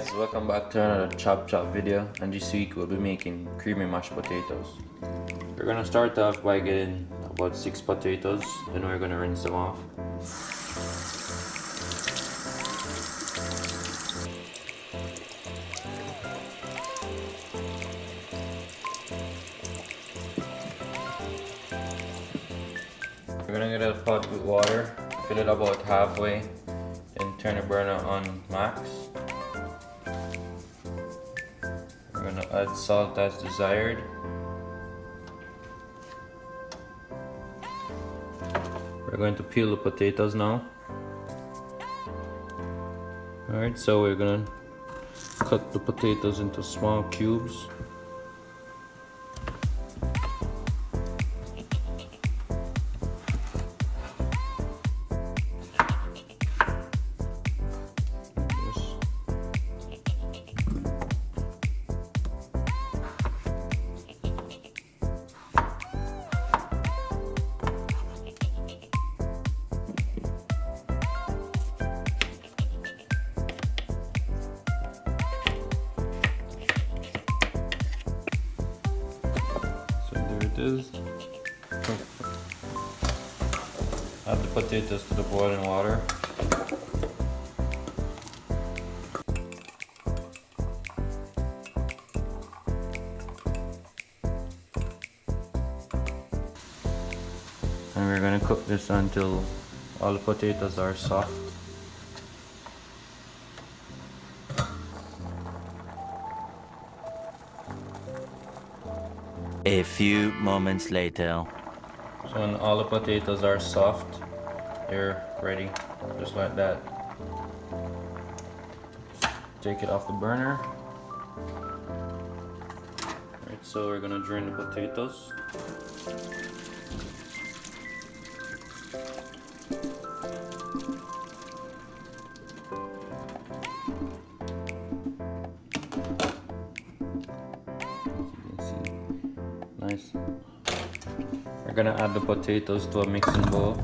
guys, welcome back to another chop video, and this week we'll be making creamy mashed potatoes. We're gonna start off by getting about 6 potatoes, then we're gonna rinse them off. We're gonna get a pot with water, fill it about halfway, then turn the burner on max. We're gonna add salt as desired. We're going to peel the potatoes now. Alright, so we're gonna cut the potatoes into small cubes. Is. Add the potatoes to the boiling water. And we're going to cook this until all the potatoes are soft. A few moments later. So when all the potatoes are soft, they're ready, just like that. Take it off the burner. Alright, so we're gonna drain the potatoes. Nice. We're gonna add the potatoes to a mixing bowl.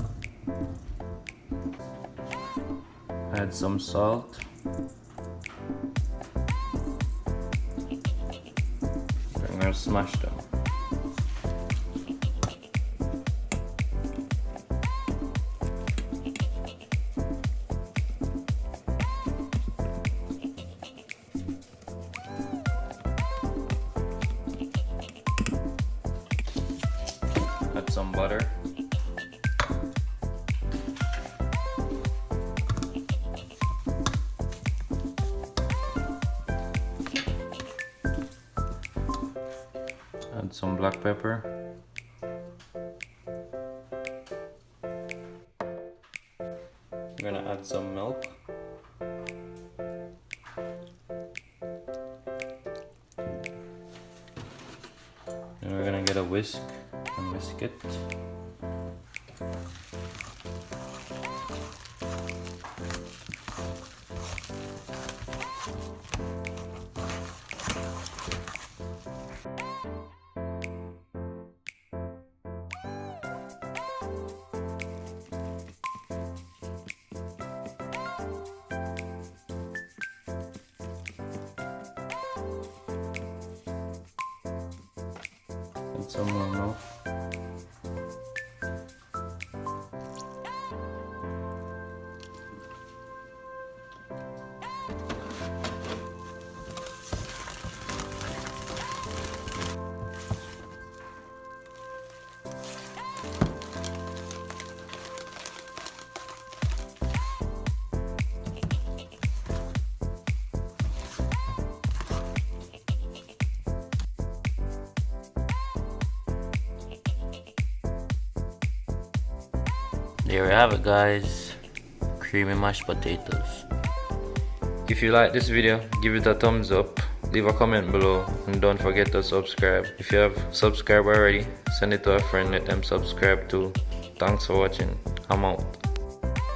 Add some salt. I'm gonna smash them. Add some butter. Add some black pepper. I'm gonna add some milk. And we're gonna get a whisk and whisk it. Add some more milk. There we have it, guys. Creamy mashed potatoes. If you like this video, give it a thumbs up, leave a comment below, and don't forget to subscribe. If you have subscribed already, send it to a friend, let them subscribe too. Thanks for watching. I'm out.